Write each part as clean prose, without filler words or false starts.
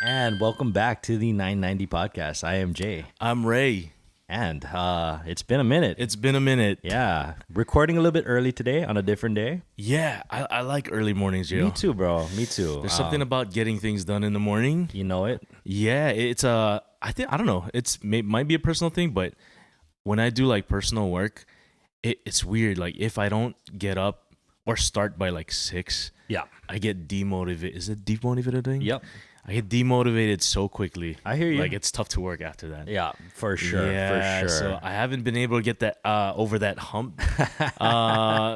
And welcome back to the 990 podcast. I am Jay. I'm Ray. And it's been a minute. It's been a minute. Yeah. Recording a little bit early today on a different day. Yeah, I like early mornings, yo. Me too, bro. Me too. There's something about getting things done in the morning. You know it? Yeah, it's I don't know. Might be a personal thing, but when I do like personal work, it's weird. Like if I don't get up or start by like 6, Yeah. I get demotivated. Is it demotivated? Yep. I get demotivated so quickly. I hear you. Like it's tough to work after that. Yeah, for sure. Yeah, for sure. so I haven't been able to get that over that hump.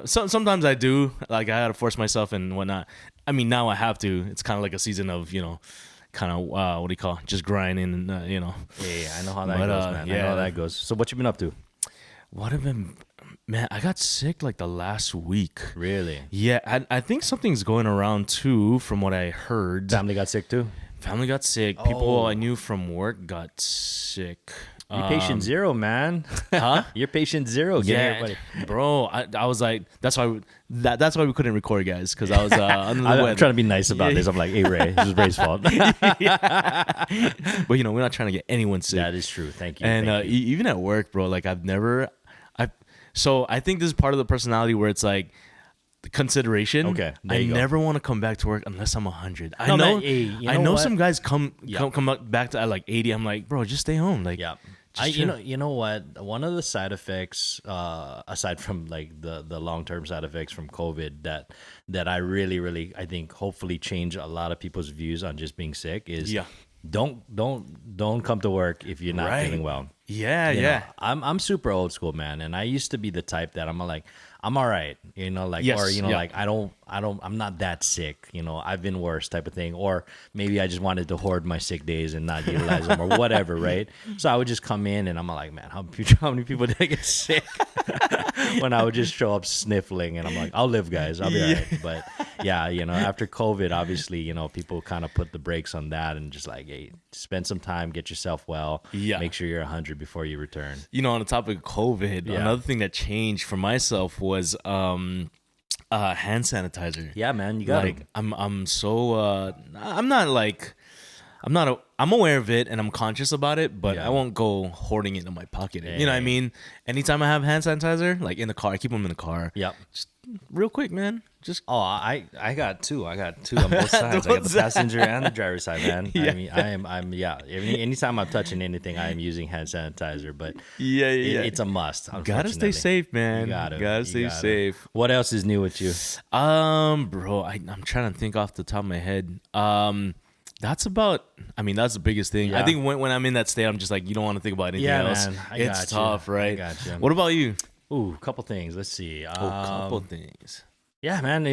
Sometimes I do. Like I gotta force myself and whatnot. I mean, now I have to. It's kind of like a season of kind of what do you call it? Just grinding and Yeah, I know how that goes, man. Yeah. I know how that goes. So what you been up to? What have been? Man, I got sick like the last week. Really? Yeah, I think something's going around too, from what I heard. Family got sick too? Family got sick. People I knew from work got sick. You're patient zero, man. Huh? You're patient zero. Get everybody. Bro. I was like, that's why we couldn't record, guys, because I was under the I'm weather. trying to be nice about this. I'm like, hey, Ray, this is Ray's fault. But we're not trying to get anyone sick. That is true. Thank you. And Thank you. even at work, bro, like so I think this is part of the personality where it's like the consideration. Okay, there I you go. never want to come back to work unless I'm 100. No, man, hey, you I know know what? some guys come Yeah. back to at like 80. I'm like, bro, just stay home. Like, Yeah. just You chill. know what? One of the side effects, aside from like the long term side effects from COVID, that I really I think hopefully change a lot of people's views on just being sick is Yeah. don't come to work if you're not Right. feeling well. Yeah, You yeah. know, I'm super old school, man, and I used to be the type that I'm like, I'm all right, Yes, or yeah. like I'm not that sick, I've been worse type of thing, or maybe I just wanted to hoard my sick days and not utilize them or whatever, right? So I would just come in and I'm like, man, how many people did I get sick? When I would just show up sniffling and I'm like, I'll live, guys, I'll be all right. But yeah, after COVID, obviously, people kind of put the brakes on that and just like, hey, spend some time, get yourself well, Yeah. make sure you're 100 before you return. On the topic of COVID, Yeah. another thing that changed for myself was hand sanitizer. Yeah, man, you got Like it. I'm so I'm aware of it and I'm conscious about it, but Yeah. I won't go hoarding it in my pocket. You know what I Hey. mean? Anytime I have hand sanitizer, like in the car, I keep them in the car. Yep. Just real quick, man. Just Oh, I got two. I got two on both sides. I got the passenger and the driver's side, man. Yeah. I mean, I'm anytime I'm touching anything, I am using hand sanitizer, but yeah. it's a must. Gotta stay unfortunately. safe, man. You gotta stay gotta. safe. What else is new with you? Bro, I'm trying to think off the top of my head. That's the biggest thing. Yeah. I think when I'm in that state, I'm just like, you don't want to think about anything Yeah, else. man. I It's got you. tough, right? I got you. What about you? Ooh, a couple things. Let's see. A couple things. Yeah, man.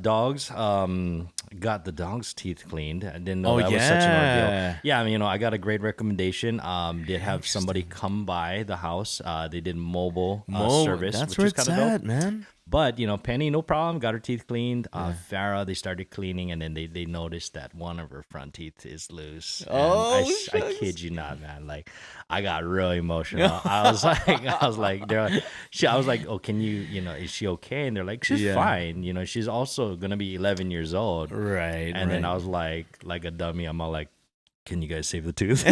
Dogs. Got the dog's teeth cleaned. I didn't know Oh, that was such an ordeal. yeah. Yeah, I mean, I got a great recommendation. Did have somebody come by the house. They did mobile service, That's which where is it's kind of dope. at, man. But Penny, no problem, got her teeth cleaned. Farah, they started cleaning, and then they noticed that one of her front teeth is loose. And Oh, I shucks. kid you not, man. Like, I got really emotional. I was like, I was like, oh, can you, is she okay? And they're like, she's Yeah. fine. She's also gonna be 11 years old. Right. And then I was like a dummy, I'm all like, can you guys save the tooth?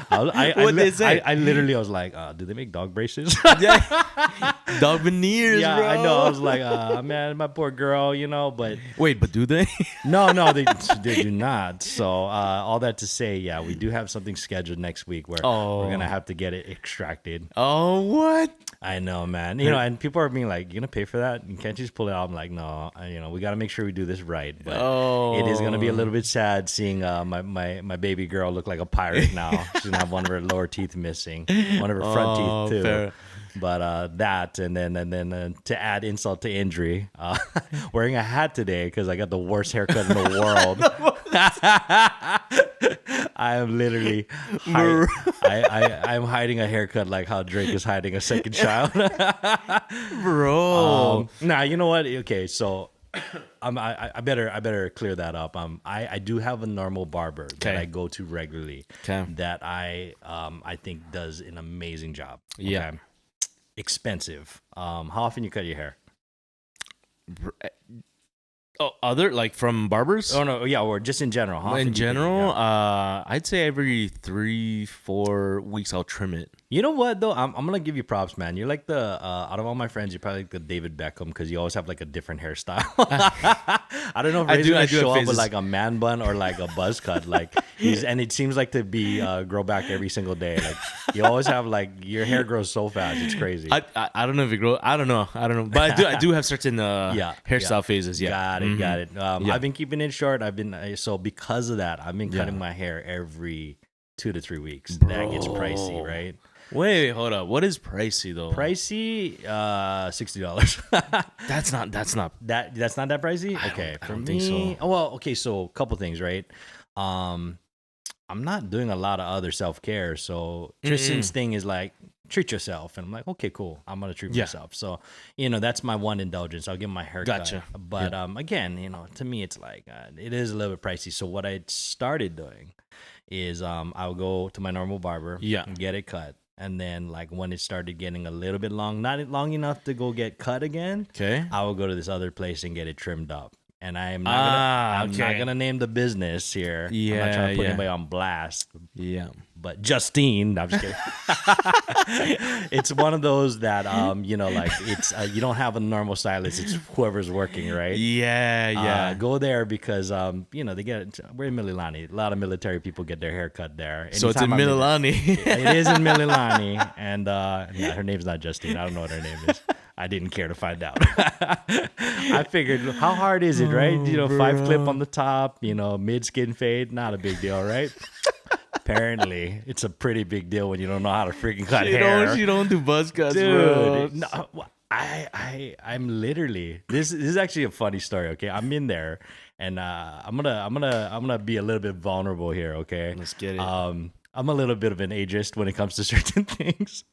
What'd they say? I literally was like, do they make dog braces? dog veneers, Yeah, bro. I know. I was like, man, my poor girl, but Wait, but do they? no, they do not. So all that to say, yeah, we do have something scheduled next week where we're gonna have to get it extracted. Oh, what? I know, man. And people are being like, "You gonna pay for that? And can't you just pull it out?" I'm like, "No, we got to make sure we do this right." But it is gonna be a little bit sad seeing my baby girl look like a pirate now. She's gonna have one of her lower teeth missing, one of her front teeth too. Fair. But that, and then to add insult to injury, wearing a hat today because I got the worst haircut in the world. I am literally I'm hiding a haircut like how Drake is hiding a second child. Bro. Nah, you know what? Okay, so I better clear that up. I do have a normal barber that Okay. I go to regularly. Okay. That I think does an amazing job. Yeah. Okay? Expensive. How often you cut your hair? Oh, other like from barbers? Oh no, yeah, or just in general, huh? In general, Yeah. I'd say every 3-4 weeks I'll trim it. You know what though? I'm gonna give you props, man. You're like the out of all my friends, you're probably like the David Beckham because you always have like a different hairstyle. I don't know if Ray's gonna show up with like a man bun or like a buzz cut. Like and it seems like to be grow back every single day. Like you always have like your hair grows so fast, it's crazy. I don't know if it grows. I don't know, but I do have certain hairstyle phases. Yeah, got it. I've been keeping it short. I've been so because of that, I've been cutting my hair every 2 to 3 weeks. Bro. That gets pricey, right? Wait, hold up. What is pricey though? Pricey, $60. That's not that's not that pricey. Okay, I don't think so. Oh, well, okay. So a couple things, right? I'm not doing a lot of other self care. So Tristan's thing is like treat yourself, and I'm like, okay, cool. I'm gonna treat myself. So that's my one indulgence. I'll get my haircut. Gotcha. But again, to me, it's like it is a little bit pricey. So what I started doing is I'll go to my normal barber, and get it cut. And then, like, when it started getting a little bit long, not long enough to go get cut again, I will go to this other place and get it trimmed up. And I'm not gonna name the business here. I'm not trying to put anybody on blast. Yeah. But Justine, no, I'm just kidding. It's one of those that like it's you don't have a normal stylist. It's whoever's working, right? Yeah. Go there because they get we're in Mililani. A lot of military people get their hair cut there. So it's in Mililani. It is in Mililani, and her name's not Justine. I don't know what her name is. I didn't care to find out. I figured, how hard is it, right? 5 clip on the top, mid skin fade, not a big deal, right? Apparently, it's a pretty big deal when you don't know how to freaking cut hair. You don't do buzz cuts, dude. No, I'm literally. This is actually a funny story. Okay, I'm in there, and I'm gonna be a little bit vulnerable here. Okay, let's get it. I'm a little bit of an ageist when it comes to certain things.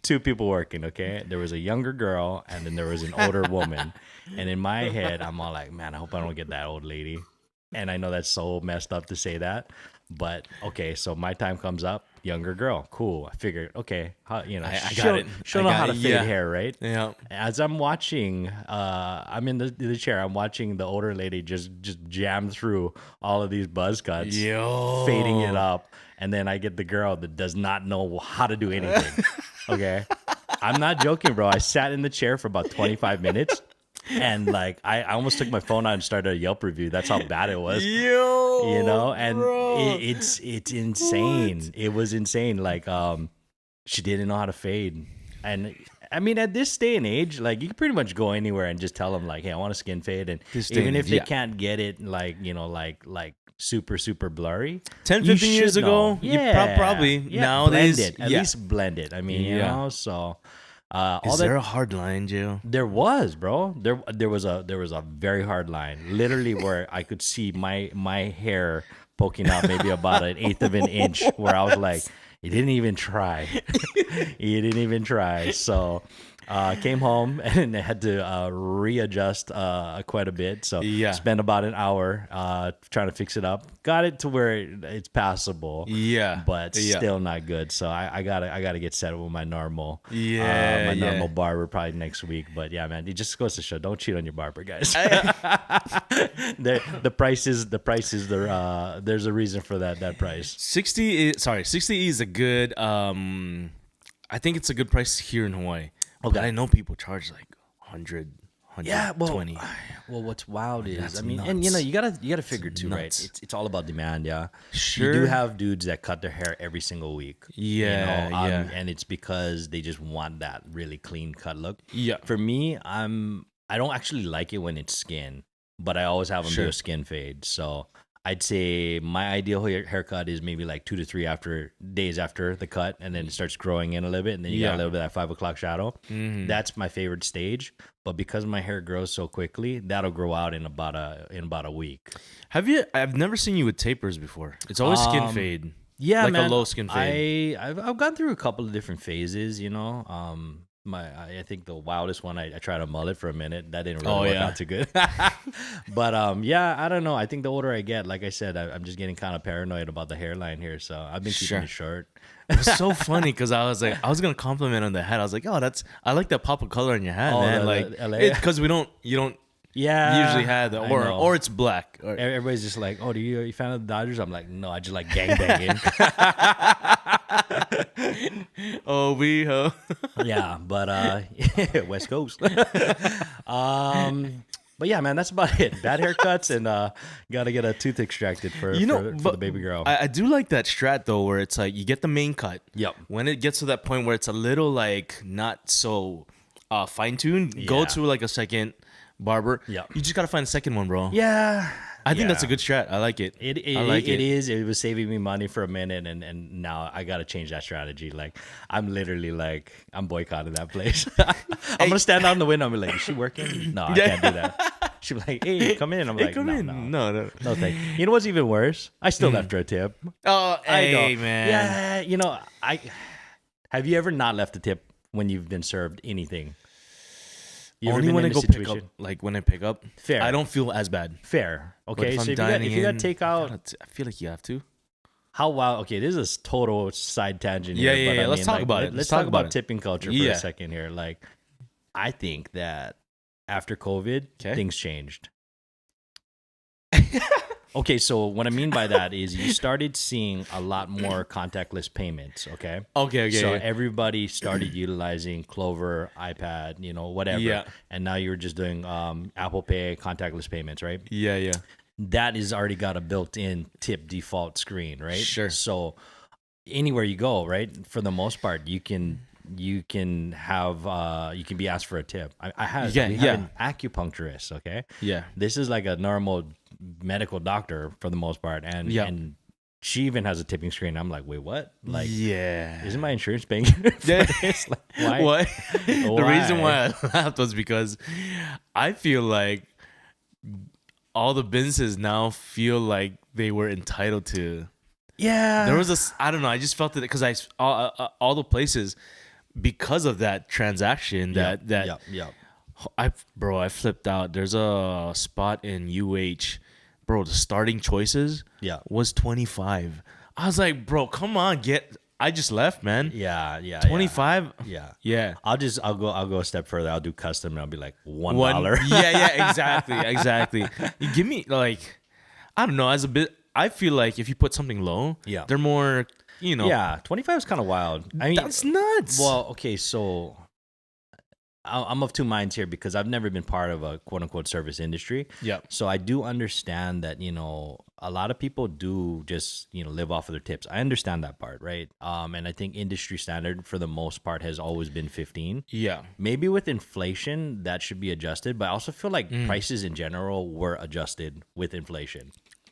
2 people working, okay? There was a younger girl, and then there was an older woman. And in my head, I'm all like, man, I hope I don't get that old lady. And I know that's so messed up to say that. But, okay, so my time comes up, younger girl. Cool. I figured, okay, I got it. She'll know how to fade hair, right? Yeah. As I'm watching, I'm in the chair. I'm watching the older lady just jam through all of these buzz cuts, fading it up. And then I get the girl that does not know how to do anything. Okay. I'm not joking, bro. I sat in the chair for about 25 minutes. And like I almost took my phone out and started a Yelp review. That's how bad it was. And it's insane. What? It was insane. Like she didn't know how to fade. And I mean, at this day and age, like you can pretty much go anywhere and just tell them like, hey, I want a skin fade. And even if they can't get it like super blurry, 10-15 years ago, probably nowadays blend it. At least blend it. I mean, so is there a hard line, Joe? There was, bro. There was a very hard line, literally where I could see my hair poking out maybe about 1/8 of an inch, where I was like, he didn't even try. He didn't even try. So came home and I had to readjust quite a bit. So spent about an hour trying to fix it up. Got it to where it's passable. But still not good. So I gotta get set with my normal normal barber probably next week. But yeah, man, it just goes to show, don't cheat on your barber, guys. the prices there's a reason for that price. 60 is a good I think it's a good price here in Hawaii. Okay. But I know people charge like 100, 120. Well, what's wild is, That's I mean, nuts. and you gotta figure too, right? It's all about demand, yeah. Sure. You do have dudes that cut their hair every single week. And it's because they just want that really clean cut look. Yeah. For me, I don't actually like it when it's skin, but I always have them do a skin fade. So I'd say my ideal haircut is maybe like 2 to 3 days after the cut, and then it starts growing in a little bit, and then you got a little bit of that 5 o'clock shadow. Mm-hmm. That's my favorite stage. But because my hair grows so quickly, that'll grow out in about a week. I've never seen you with tapers before. It's always skin fade. Yeah, like man, a low skin fade. I've gone through a couple of different phases, I think the wildest one, I tried a mullet for a minute. That didn't really work out too good. But I don't know. I think the older I get, like I said, I'm just getting kind of paranoid about the hairline here. So I've been keeping it short. It was so funny because I was gonna compliment on the hat. I was like, I like that pop of color in your hat, man. Like, because you Yeah, usually had that, I know. or it's black. Or, Everybody's just like, oh, are you a fan of the Dodgers? I'm like, no, I just like gangbanging. oh, we ho. Yeah, but West Coast. But yeah, man, that's about it. Bad haircuts and gotta get a tooth extracted for the baby girl. I do like that strat though, where it's like you get the main cut. Yep. When it gets to that point where it's a little like not so fine tuned, go Yeah. to like a second barber. Yep. You just gotta find a second one, bro. Yeah, I think that's a good strat. I like it. I like it is. It was saving me money for a minute, and now I gotta change that strategy. Like I'm literally like I'm boycotting that place. I'm gonna stand out in the window and be like, "Is she working? No, I can't do that." She'll be like, "Hey, come in." I'm like, Come "No, in. no, No. no, thank you." You know what's even worse? I still left her a tip. Oh, hey, I know. man. Yeah, you know, have you ever not left a tip when you've been served anything? You ever Only been when I in a go pick up, situation? like when I pick up, Fair. I don't feel as bad. Fair. But Okay, if so I'm if dining you got in, takeout, I feel like you have to. how wild? Okay, this is a total side tangent. Yeah, here, yeah, but yeah. I Let's mean, talk like, about it. Let's talk about it. tipping culture for Yeah. a second here. Like, I think that after COVID, things changed. Okay, so what I mean by that is you started seeing a lot more contactless payments. Okay. Okay. So yeah. everybody started utilizing Clover, iPad, whatever. Yeah. And now you're just doing Apple Pay contactless payments, right? Yeah. That is already got a built-in tip default screen, right? Sure. So anywhere you go, right, for the most part, you can have you can be asked for a tip. I have we have an acupuncturist. Okay. Yeah. This is like a normal medical doctor for the most part, and she even has a tipping screen. I'm like, wait, what? Like, yeah. isn't my insurance paying for this? Like, why? What? The reason why I laughed was because I feel like all the businesses now feel like they were entitled to. Yeah. There was I don't know. I just felt it because all the places, because of that transaction I flipped out. There's a spot in UH, bro. The starting choices was 25. I was like, bro, come on, I just left, man. Yeah. 25. Yeah. I'll go a step further. I'll do custom and I'll be like $1. Yeah, exactly. You give me like, I don't know. I feel like if you put something low, they're more, Yeah, 25 is kind of wild. I mean, that's nuts. Well, okay, so I'm of two minds here because I've never been part of a quote unquote service industry. Yeah. So I do understand that, a lot of people do just, live off of their tips. I understand that part, right? And I think industry standard for the most part has always been 15. Yeah. Maybe with inflation that should be adjusted, but I also feel like prices in general were adjusted with inflation.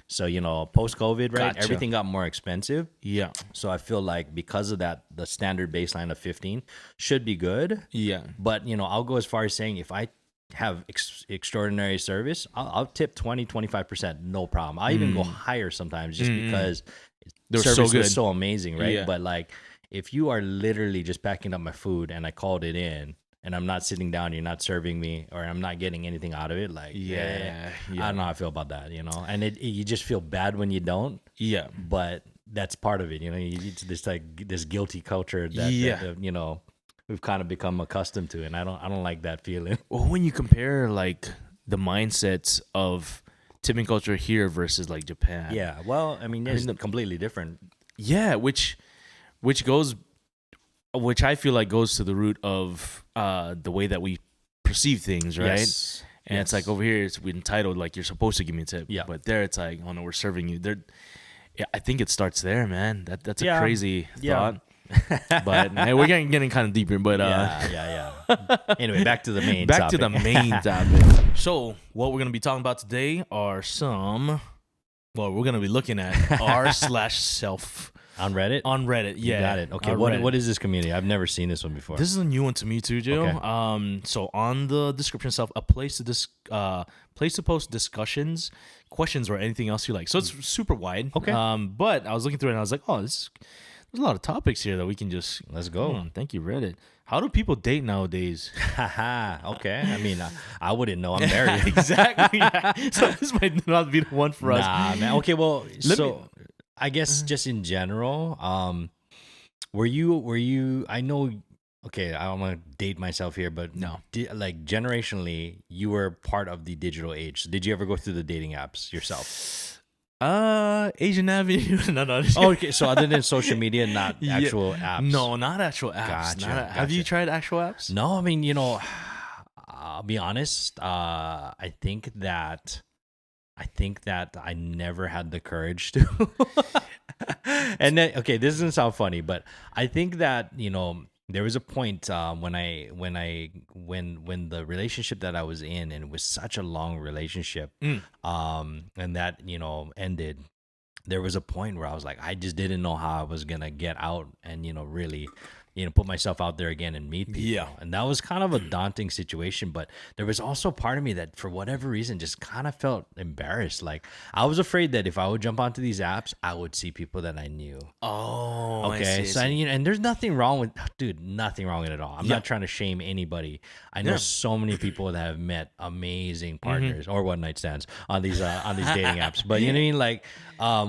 So, post-COVID, right? Gotcha. Everything got more expensive. Yeah. So I feel like because of that, the standard baseline of 15 should be good. Yeah. But, I'll go as far as saying if I have extraordinary service, I'll tip 20, 25%, no problem. I'll even go higher sometimes just because service was so amazing, right? Yeah. But like if you are literally just packing up my food and I called it in, and I'm not sitting down, you're not serving me, or I'm not getting anything out of it, like, I don't know how I feel about that, and you just feel bad when you don't. Yeah. But that's part of it, it's this guilty culture that we've kind of become accustomed to, and I don't like that feeling. Well, when you compare like the mindsets of tipping culture here versus like Japan. Yeah, well, I mean, it's completely different. Yeah, which I feel like goes to the root of the way that we perceive things, right? Yes. And it's like over here, it's entitled, like you're supposed to give me a tip. Yeah. But there, it's like, oh no, we're serving you. I think it starts there, man. That's a crazy thought. But hey, we're getting kind of deeper. But yeah. Anyway, back to the main. To the main topic. So what we're gonna be talking about today are we're gonna be looking at r/self. On Reddit? On Reddit, yeah. You got it. Okay, what is this community? I've never seen this one before. This is a new one to me too, Joe. Okay. So on the description itself, a place to post discussions, questions, or anything else you like. So it's super wide. Okay. But I was looking through it and I was like, there's a lot of topics here that we can just let's go. Thank you, Reddit. How do people date nowadays? Okay. I mean, I wouldn't know. I'm married. Exactly. Yeah. So this might not be the one for us. Nah, man. Okay, well, I guess just in general, were you? I know okay, I'm gonna date myself here, but No. like generationally, you were part of the digital age. So did you ever go through the dating apps yourself? Asian Avenue. No, no. Oh, okay, so other than social media, not Yeah. actual apps. No, not actual apps. Gotcha, Have you gotcha. tried actual apps? No, I mean, I'll be honest. I think that I never had the courage to. And then, okay, this doesn't sound funny, but I think that there was a point when the relationship that I was in, and it was such a long relationship, and that ended. There was a point where I was like, I just didn't know how I was gonna get out and really put myself out there again and meet people. Yeah. And that was kind of a daunting situation, but there was also part of me that for whatever reason just kind of felt embarrassed. Like I was afraid that if I would jump onto these apps, I would see people that I knew. Oh, Okay, I so see. and there's nothing wrong with, dude, nothing wrong with it at all. I'm Yeah. not trying to shame anybody. I know Yeah. so many people that have met amazing partners or one night stands on these dating apps. But you know what I mean? Like,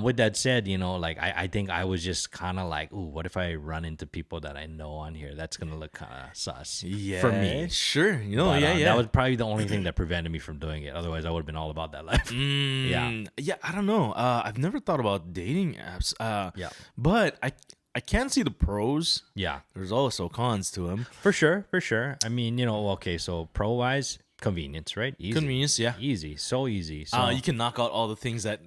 with that said, like I think I was just kind of like, ooh, what if I run into people that I know on here? That's gonna look kind of sus Yeah, for me. sure. But, Yeah. that was probably the only thing that prevented me from doing it. Otherwise, I would have been all about that life. Yeah. I don't know. I've never thought about dating apps. Yeah. But I can see the pros. Yeah, There's also cons to them. for sure, for sure. I mean, okay, so pro wise, convenience, right? Easy. Convenience, yeah. Easy, so easy. So You can knock out all the things that,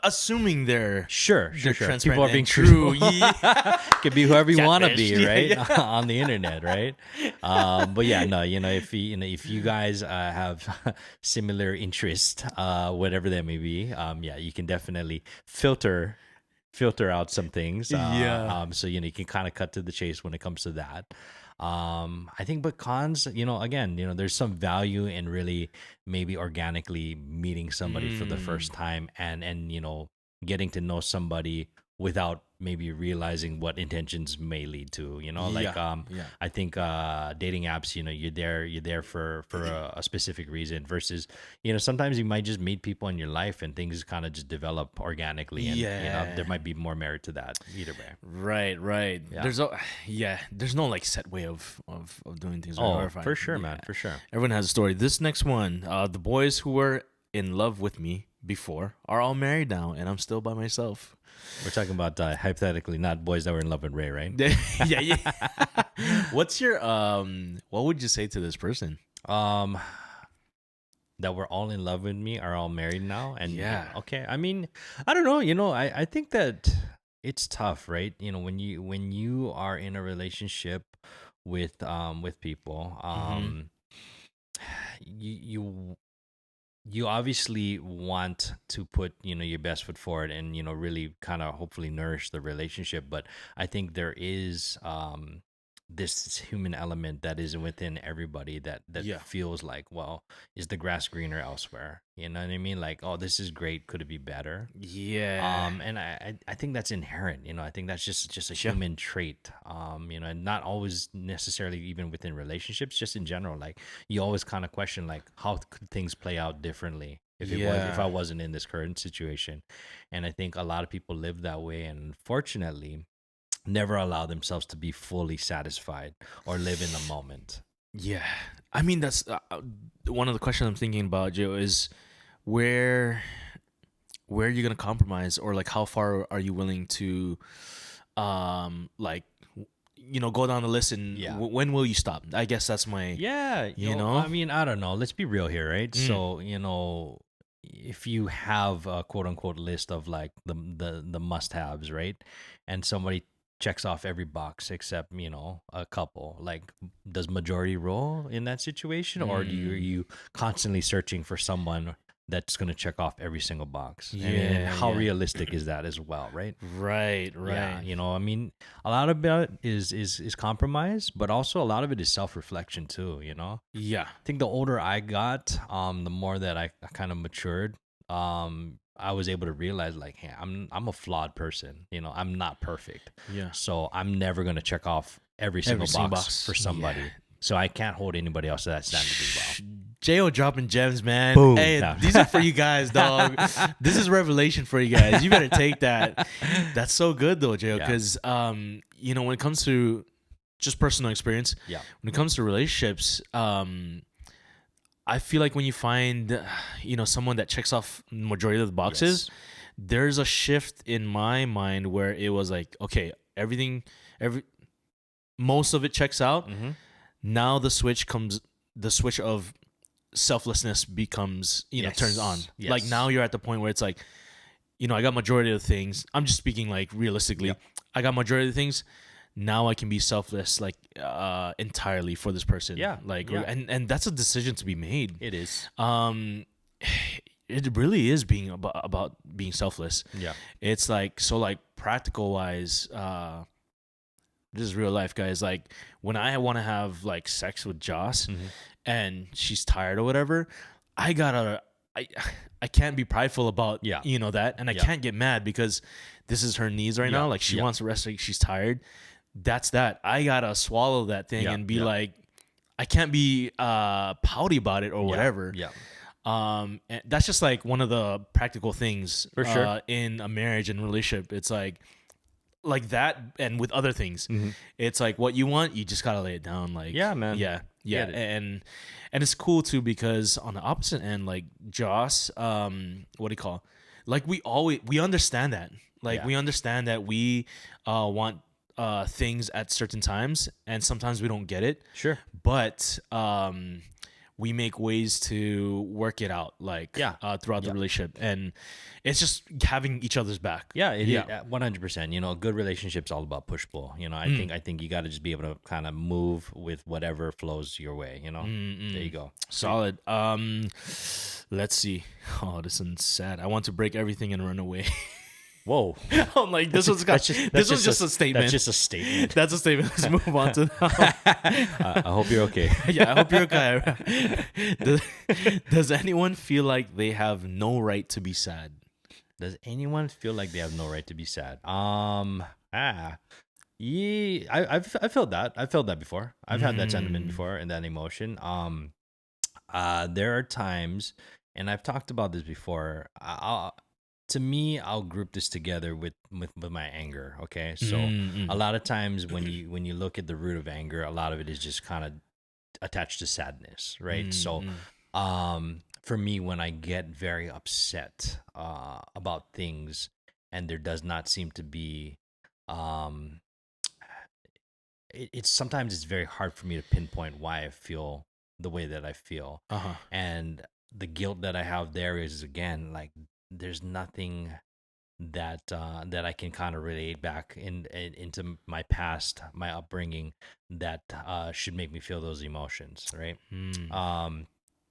assuming they're sure. they're People transparent are being and true. Yeah. Could be whoever you want to be, Catfish. right? On the internet, right? But yeah, no, if you guys have similar interest, whatever that may be, yeah, you can definitely filter out some things. Yeah. So you can kind of cut to the chase when it comes to that. I think, but cons, again, there's some value in really maybe organically meeting somebody for the first time and getting to know somebody without maybe realizing what intentions may lead to, Yeah. I think dating apps, you're there for a specific reason versus sometimes you might just meet people in your life and things kind of just develop organically, and Yeah. there might be more merit to that either way. Right. Yeah. There's no like set way of doing things. Oh, or for sure, yeah. man, for sure. Everyone has a story. This next one, the boys who were in love with me before are all married now, and I'm still by myself. We're talking about hypothetically not boys that were in love with Ray, right? Yeah. What's your what would you say to this person? That were all in love with me are all married now, and Yeah. okay. I mean, I don't know. I think that it's tough, right? When you are in a relationship with people, you you obviously want to put your best foot forward and really kind of hopefully nourish the relationship, but I think there is this human element that is within everybody that Yeah. feels like, well, is the grass greener elsewhere? You know what I mean? Like, oh, this is great, could it be better? Yeah. And I think that's inherent. I think that's just a Sure. human trait. And not always necessarily even within relationships, just in general. Like you always kind of question like how could things play out differently if Yeah. I wasn't in this current situation. And I think a lot of people live that way, and unfortunately never allow themselves to be fully satisfied or live in the moment. Yeah. I mean, that's one of the questions I'm thinking about, Joe, is where are you gonna compromise, or like how far are you willing to like go down the list, and Yeah. when will you stop? I guess that's my Yeah, You know? I mean, I don't know. Let's be real here, right? So, if you have a quote unquote list of like the must-haves, right? And somebody checks off every box except, a couple. Like, does majority rule in that situation, or are you constantly searching for someone that's going to check off every single box? And how realistic is that as well, right? Right. Yeah, I mean, a lot of it is compromise, but also a lot of it is self-reflection too, Yeah. I think the older I got, the more that I kind of matured, I was able to realize like, hey, I'm a flawed person. I'm not perfect. Yeah. So I'm never going to check off every single box for somebody. Yeah. So I can't hold anybody else to that standard as well. J.O. dropping gems, man. Boom. Hey, No. these are for you guys, dog. This is revelation for you guys. You better take that. That's so good though, J.O. Yeah. Because when it comes to just personal experience. Yeah. When it comes to relationships, I feel like when you find, someone that checks off majority of the boxes, Yes. there's a shift in my mind where it was like, okay, most of it checks out. Mm-hmm. Now the switch of selflessness becomes, turns on. Yes. Like now you're at the point where it's like, I got majority of the things. I'm just speaking like realistically. Yep. I got majority of the things. Now I can be selfless, like entirely for this person. Yeah. Like, Yeah. and that's a decision to be made. It is. It really is being about being selfless. Yeah. It's like, so like practical wise, this is real life, guys. Like when I want to have like sex with Joss Mm-hmm. and she's tired or whatever, I can't be prideful about, Yeah. that. And I Yeah. can't get mad because this is her needs right Yeah. now. Like she Yeah. wants to rest, like she's tired. That's that. I gotta swallow that thing Yeah. and be Yeah. like, I can't be pouty about it or whatever. Yeah. And that's just like one of the practical things For sure. in a marriage and relationship. It's like that, and with other things, Mm-hmm. it's like what you want, you just gotta lay it down. Like, Yeah, man. yeah, Get it. and it's cool too because on the opposite end, like Joss, what do you call? Like we understand that. Like Yeah. we understand that we want things at certain times, and sometimes we don't get it. Sure. But we make ways to work it out, like throughout the relationship, and it's just having each other's back. Yeah, it is 100%. A good relationship's all about push pull. I think you got to just be able to kind of move with whatever flows your way. There you go. Solid. Let's see. Oh, this one's sad. I want to break everything and run away. Whoa, I'm like, this was just a statement. That's just a statement. That's a statement. Let's move on to I hope you're okay. yeah, I hope you're okay. Does anyone feel like they have no right to be sad? Does anyone feel like they have no right to be sad? Yeah, I've felt that. I've felt that before. I've had that sentiment before and that emotion. There are times, and I've talked about this before. To me, I'll group this together with my anger. Okay, so a lot of times when you look at the root of anger, a lot of it is just kind of attached to sadness, right? So, for me, when I get very upset about things, and there does not seem to be, it's sometimes it's very hard for me to pinpoint why I feel the way that I feel, and the guilt that I have there is, again, like, there's nothing that I can kind of relate back into my past, my upbringing, that should make me feel those emotions, right?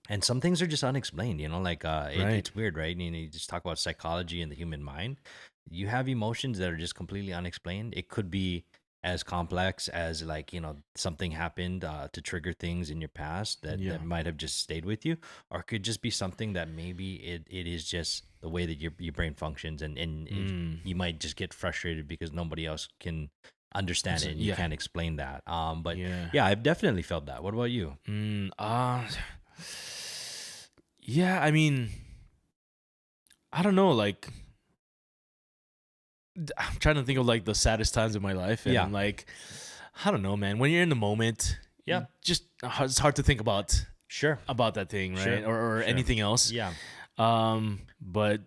And some things are just unexplained, like it's weird, right? You just talk about psychology and the human mind. You have emotions that are just completely unexplained. It could be as complex as, like, something happened to trigger things in your past that might have just stayed with you, or it could just be something that maybe it is just the way that your brain functions, and you might just get frustrated because nobody else can understand it, and you can't explain that. But I've definitely felt that. What about you? Yeah, I mean, I don't know, like, I'm trying to think of like the saddest times in my life, and I'm like, I don't know, man. When you're in the moment, just it's hard to think about that thing, right? Or anything else. Yeah. But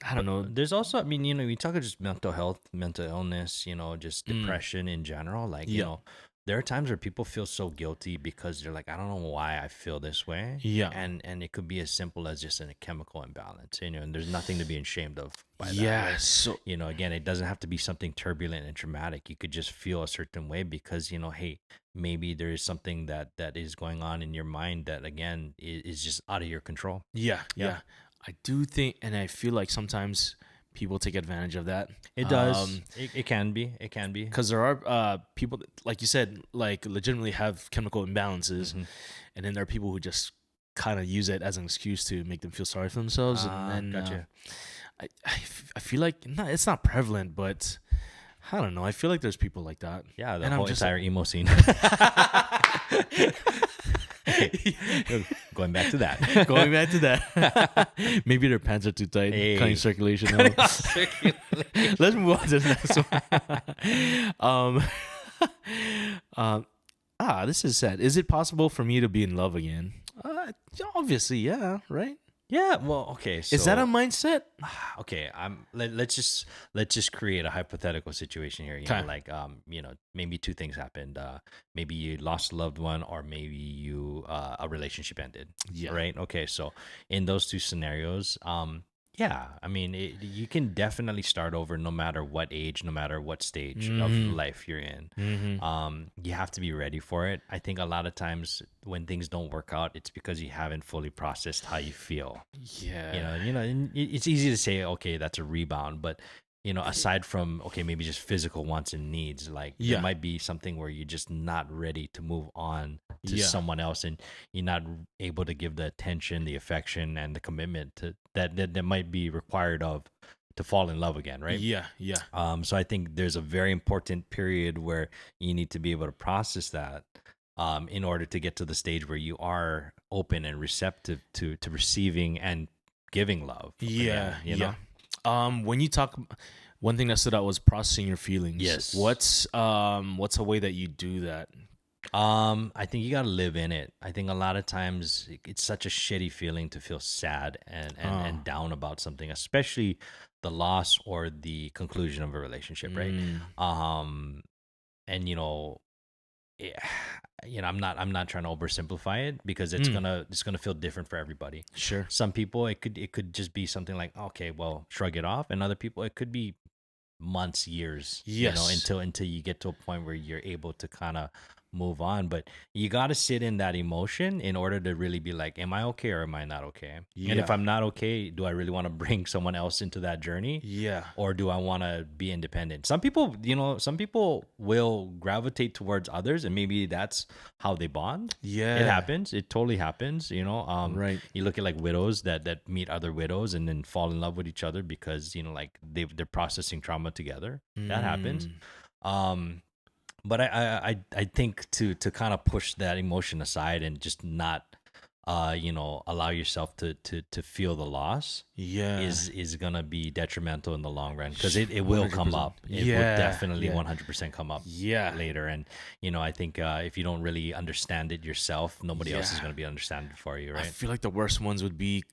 I don't know. There's also, I mean, we talk about just mental health, mental illness, just depression in general. Like, there are times where people feel so guilty because they're like, I don't know why I feel this way. Yeah. And it could be as simple as just a chemical imbalance, and there's nothing to be ashamed of by that. Yeah. Right? So, again, it doesn't have to be something turbulent and traumatic. You could just feel a certain way because, hey, maybe there is something that is going on in your mind that, again, is just out of your control. Yeah. I do think, and I feel like sometimes people take advantage of that. It does. It can be. Because there are people, like you said, like legitimately have chemical imbalances, and then there are people who just kind of use it as an excuse to make them feel sorry for themselves. And gotcha. I feel like it's not prevalent, but I don't know. I feel like there's people like that. Yeah, the and whole I'm just entire emo scene. Going back to that. Maybe their pants are too tight, cutting circulation. Let's move on to the next one. um, this is sad. Is it possible for me to be in love again? Obviously, yeah, right? Yeah, well, okay, Is that a so mindset? okay, let's just create a hypothetical situation here. Okay. Like maybe two things happened. Maybe you lost a loved one, or maybe you a relationship ended. Yeah. Right. Okay. So in those two scenarios, yeah, I mean, you can definitely start over no matter what age, no matter what stage of life you're in. Mm-hmm. You have to be ready for it. I think a lot of times when things don't work out, it's because you haven't fully processed how you feel. Yeah. And it's easy to say, okay, that's a rebound, but aside from, okay, maybe just physical wants and needs, like there Yeah. might be something where you're just not ready to move on to Yeah. someone else, and you're not able to give the attention, the affection, and the commitment to that might be required of to fall in love again, right? Yeah. Yeah. So I think there's a very important period where you need to be able to process that, in order to get to the stage where you are open and receptive to receiving and giving love. Yeah. Again, you know? When you talk, one thing that stood out was processing your feelings. Yes. What's a way that you do that? I think you gotta live in it. I think a lot of times it's such a shitty feeling to feel sad and down about something, especially the loss or the conclusion of a relationship, right? Mm. And yeah, I'm not trying to oversimplify it, because it's gonna feel different for everybody. Sure. Some people it could just be something like, okay, well, shrug it off, and other people it could be months, years, Yes. until you get to a point where you're able to kind of move on. But you got to sit in that emotion in order to really be like, am I okay or am I not okay? And Yeah. if I'm not okay, do I really want to bring someone else into that journey? Yeah. Or do I want to be independent? Some people will gravitate towards others, and maybe that's how they bond. Yeah. It happens. It totally happens. Right. You look at like widows that meet other widows and then fall in love with each other because like they're processing trauma together. That happens. But I think to kind of push that emotion aside and just not allow yourself to feel the loss Yeah. is gonna be detrimental in the long run, because it will come 100%. up. It Yeah, will definitely yeah. 100% come up Yeah. later. And I think if you don't really understand it yourself, nobody else is Yeah. gonna be understanding it for you, I right? feel like the worst ones would be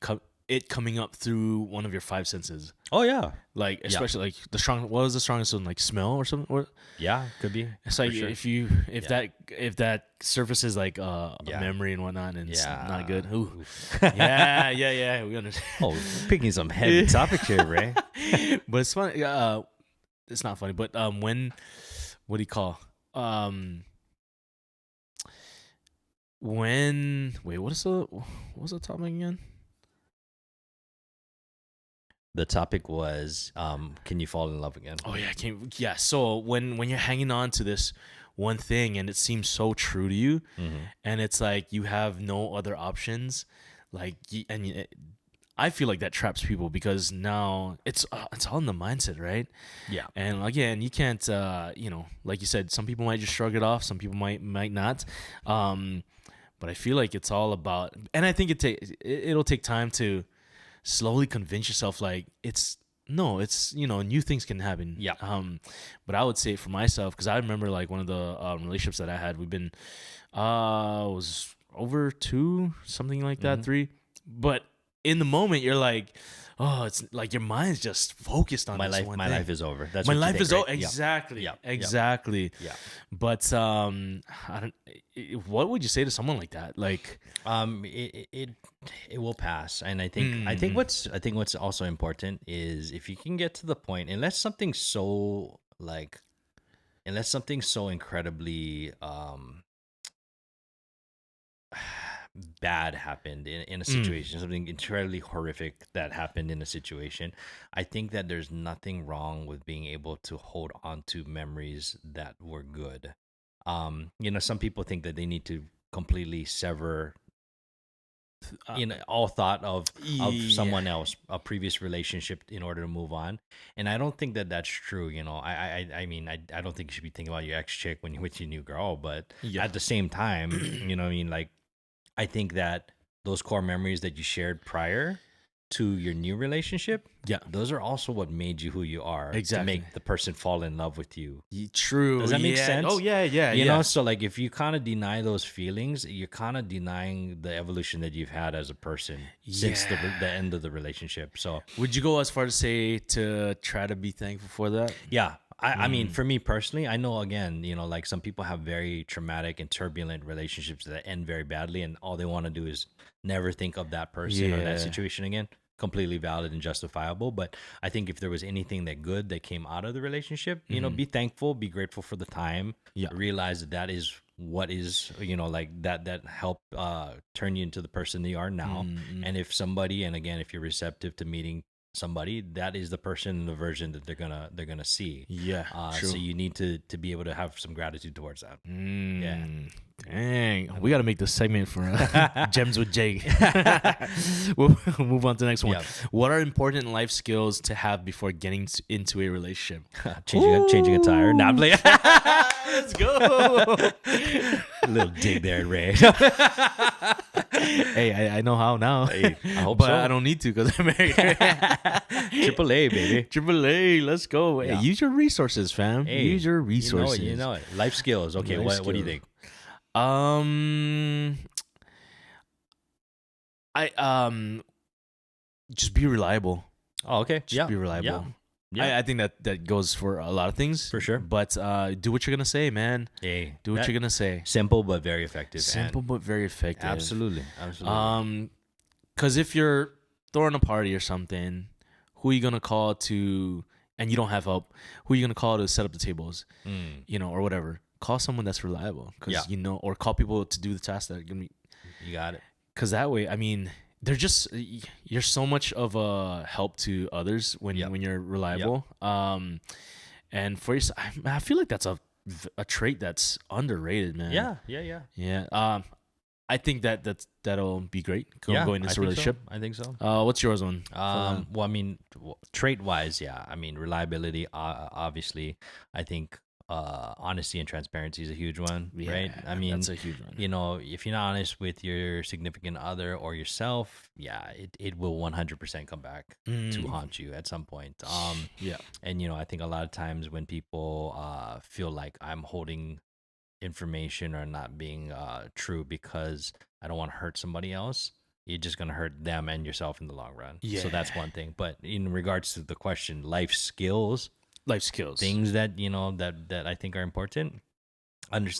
it coming up through one of your five senses. Oh yeah, Like especially like what was the strongest one? Like smell or something? Or yeah, could be. it's like for sure. if that surfaces like a Yeah. memory and whatnot, and it's Yeah. not good. Ooh. yeah. We understand. Oh, picking some heavy topics here, Ray. But it's funny. It's not funny. But when what do you call? When what's the topic again? The topic was, can you fall in love again? Oh yeah, yeah. So when you're hanging on to this one thing and it seems so true to you, and it's like you have no other options, like I feel like that traps people, because now it's all in the mindset, right? Yeah. And again, you can't like you said, some people might just shrug it off, some people might not. But I feel like it's all about, and I think it'll take time to slowly convince yourself like it's new things can happen. Yeah. But I would say for myself, because I remember like one of the relationships that I had, we've been was over 2, something like that, 3. But in the moment you're like, oh, it's like your mind's just focused on My this life, one my thing. life is over. That's My what you life think, is right? over. Exactly. Yeah. Exactly. Yeah. But I don't. What would you say to someone like that? Like, It will pass, and I think what's also important is if you can get to the point, unless something so incredibly bad happened in a situation, something incredibly horrific that happened in a situation, I think that there's nothing wrong with being able to hold on to memories that were good. Some people think that they need to completely sever all thought of someone else, a previous relationship, in order to move on. And I don't think that that's true. I mean, I don't think you should be thinking about your ex chick when you're with your new girl, but at the same time, I mean, like, I think that those core memories that you shared prior to your new relationship, Yeah. those are also what made you who you are. Exactly. To make the person fall in love with you. True. Does that make Yeah. sense? Oh yeah. You know, so like if you kind of deny those feelings, you're kind of denying the evolution that you've had as a person since the end of the relationship. So Would you go as far to say to try to be thankful for that? yeah, I mean, for me personally, I know again, you know, like some people have very traumatic and turbulent relationships that end very badly, and all they want to do is never think of that person or Yeah. that situation again. Completely valid and justifiable. But I think if there was anything that good that came out of the relationship, you know, be thankful, be grateful for the time. Yeah. Realize that that is what is, you know, like that helped turn you into the person that you are now. And if somebody, and again, if you're receptive to meeting somebody, that is the person and the version that they're gonna see. Yeah. True. So you need to be able to have some gratitude towards that. Yeah. Dang. We got to make this segment for Gems with Jay. We'll move on to the next one. Yeah. What are important life skills to have before getting into a relationship? Changing a tire. Not play. Let's go. A little dig there, Ray. Hey, I know how now. Hey, I hope but so. I don't need to because I'm married. Triple A, baby. Triple A, let's go. Yeah. Hey, use your resources, fam. Hey, use your resources. You know it. Life skills. Okay, Life what do you skills. think? Just be reliable. Oh, okay. Just be reliable. Yeah. I think that goes for a lot of things. For sure. But do what you're gonna say, man. Hey, Do what you're gonna say. simple but very effective. Simple but very effective. Absolutely. Because if you're throwing a party or something, who are you gonna call to? And you don't have help. Who are you gonna call to set up the tables? You know, or whatever. Call someone that's reliable, because you know, or call people to do the tasks that are gonna be. You got it. Because that way, I mean, they're just you're so much of a help to others when you're reliable. And for yourself, I feel like that's a trait that's underrated, man. Yeah. I think that'll be great going into a relationship. I think so. What's yours one? Well, I mean, trait wise, yeah. I mean, reliability, obviously. I think honesty and transparency is a huge one, right? I mean, that's a huge one. You know, if you're not honest with your significant other or yourself, yeah, it will 100% come back to haunt you at some point. And you know, I think a lot of times when people feel like I'm holding information or not being true because I don't want to hurt somebody else, you're just going to hurt them and yourself in the long run. So that's one thing. But in regards to the question, life skills, things that, you know, that I think are important,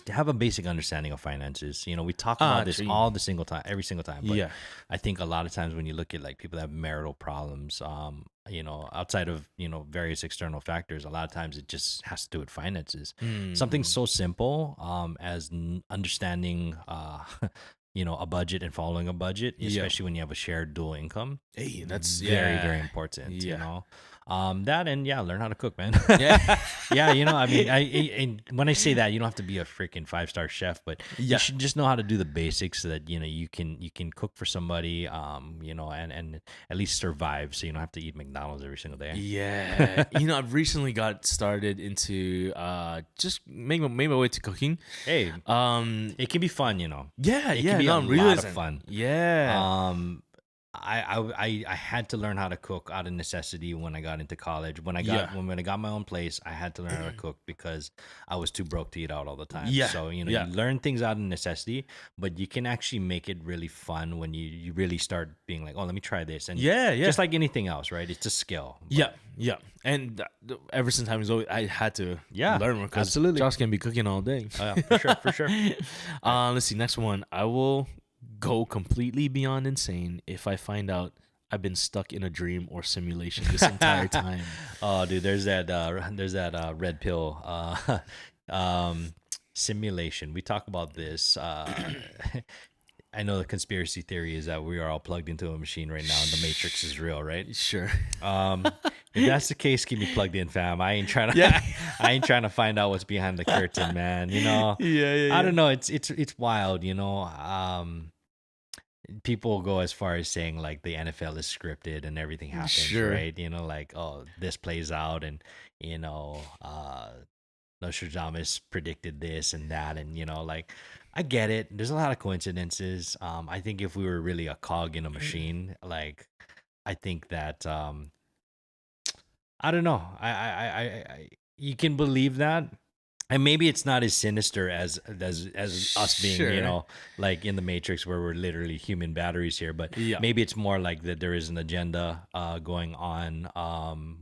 have a basic understanding of finances. You know, we talk about this every single time. But I think a lot of times when you look at like people that have marital problems, you know, outside of, you know, various external factors, a lot of times it just has to do with finances. Something so simple as understanding, you know, a budget and following a budget, especially when you have a shared dual income. Hey, that's very, very important, you know. That and learn how to cook, man. You know, I mean, and when I say that, you don't have to be a freaking 5-star chef, but you should just know how to do the basics so that, you know, you can cook for somebody, you know, and at least survive, so you don't have to eat McDonald's every single day. You know, I've recently got started into just making my way to cooking. Hey, it can be fun, you know. It can be a lot of fun. I had to learn how to cook out of necessity when I got into college. When I got my own place, I had to learn how to cook because I was too broke to eat out all the time. So, you know, you learn things out of necessity, but you can actually make it really fun when you really start being like, oh, let me try this. And just like anything else, right? It's a skill. And ever since I had to learn more, because Josh can be cooking all day. For sure. Let's see, next one. I will go completely beyond insane if I find out I've been stuck in a dream or simulation this entire time. Oh, dude, there's that red pill simulation. We talk about this. I know the conspiracy theory is that we are all plugged into a machine right now, and the Matrix is real, right? Sure. If that's the case, keep me plugged in, fam. I ain't trying to find out what's behind the curtain, man. You know. I don't know. It's wild, you know. People go as far as saying like the NFL is scripted and everything happens, right? You know, like, oh, this plays out, and you know, Nostradamus predicted this and that, and you know, like, I get it. There's a lot of coincidences. I think if we were really a cog in a machine, like, I think that I don't know. You can believe that, and maybe it's not as sinister as us being, you Sure. know, like in the Matrix where we're literally human batteries here. But Yeah. maybe it's more like that there is an agenda going on,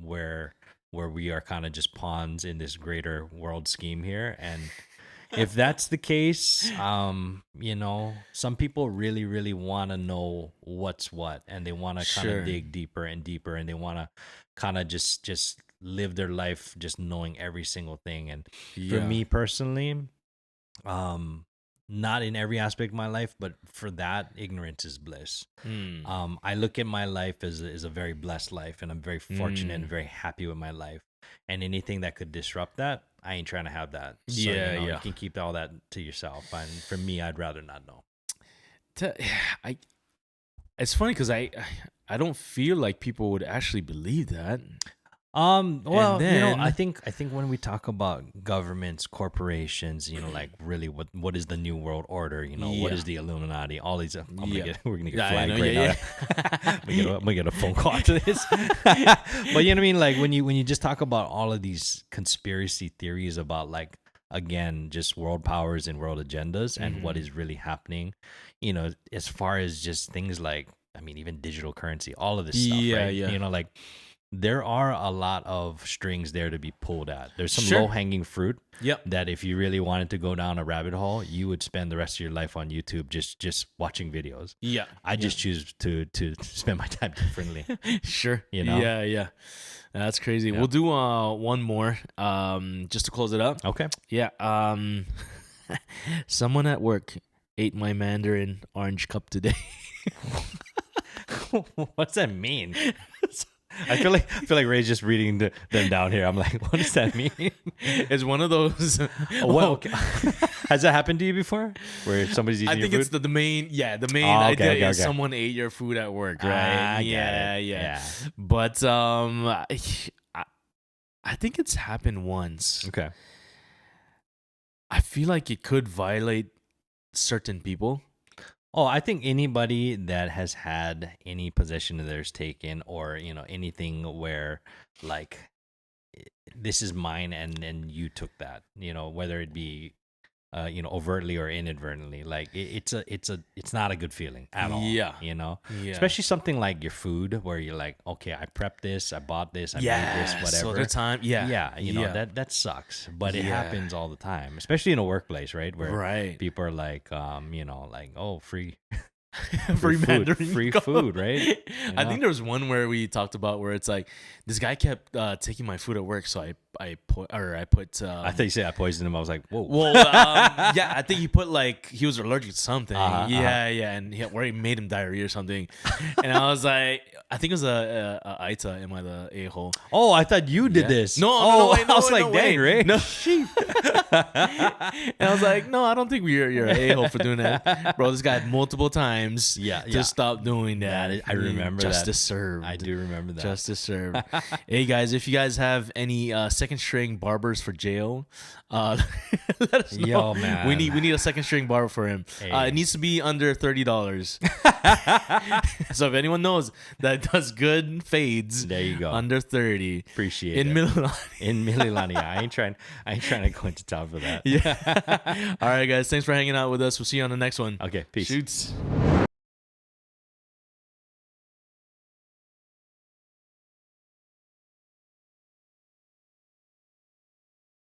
where we are kind of just pawns in this greater world scheme here. And if that's the case, you know, some people really, really want to know what's what, and they want to kind Sure. of dig deeper and deeper, and they want to kind of just live their life just knowing every single thing. And for Yeah. me personally, not in every aspect of my life, but for that, ignorance is bliss. I look at my life as a very blessed life, and I'm very fortunate and very happy with my life. And anything that could disrupt that, I ain't trying to have that. So, Yeah, you know, yeah. you can keep all that to yourself. And for me, I'd rather not know. I it's funny because I don't feel like people would actually believe that. Well, you know, then- I think when we talk about governments, corporations, you know, like really what is the new world order? You know, what Yeah. is the Illuminati? All these, Yeah. we're gonna get Yeah, I flagged know, right yeah, now. I'm gonna get a phone call after this. But you know what I mean? Like when you just talk about all of these conspiracy theories about, like, again, just world powers and world agendas and what is really happening, you know, as far as just things like, I mean, even digital currency, all of this stuff, Yeah, right? yeah. You know, like there are a lot of strings there to be pulled at. There's some Sure. low hanging fruit Yep. that if you really wanted to go down a rabbit hole, you would spend the rest of your life on YouTube just watching videos. Yeah. I just choose to spend my time differently. Sure. You know? Yeah, yeah. That's crazy. We'll do one more just to close it up. Okay. Yeah. Someone at work ate my Mandarin orange cup today. What's that mean? I feel like Ray's just reading them down here. I'm like, what does that mean? It's one of those. Well, okay. Has that happened to you before? Where somebody's eating I your think food? it's the main. Yeah, the main Oh, okay, idea okay, is okay. someone ate your food at work, right? I get yeah, it. yeah. But I think it's happened once. Okay. I feel like it could violate certain people. Oh, I think anybody that has had any possession of theirs taken, or, you know, anything where, like, this is mine and you took that, you know, whether it be you know, overtly or inadvertently, like it's not a good feeling at all. Yeah. You know, Yeah. especially something like your food, where you're like, okay, I prepped this, I bought this, I made this, So whatever. the time, yeah, Yeah, you know, Yeah. that sucks, but it Yeah. happens all the time, especially in a workplace, right? Where Right. people are like, you know, like, oh, free free food, Mandarin free cup. food, right? You I know? think there was one where we talked about where it's like this guy kept taking my food at work, so I put. I thought you said I poisoned him. I was like, whoa. Well, yeah, I think he put like he was allergic to something. Yeah, and where he made him diarrhea or something. And I was like, I think it was a Aita. Am I the a-hole? Oh, I thought you did Yeah. this. No, oh, wait, I was no, like, dang, wait. Ray. No. And I was like, no, I don't think you're an a-hole for doing that, bro. This guy had multiple times. Yeah, to yeah. stop doing that. I remember that. Justice served. I do remember that. Justice served. Hey guys, if you guys have any second string barbers for jail, let us know. Yo, man. we need a second string barber for him. Hey. It needs to be under $30. So if anyone knows that does good fades, There you go. under 30. Appreciate in it. Milan. In Mililani, I ain't trying to go into town for that. Yeah. All right, guys. Thanks for hanging out with us. We'll see you on the next one. Okay, peace. Shoots.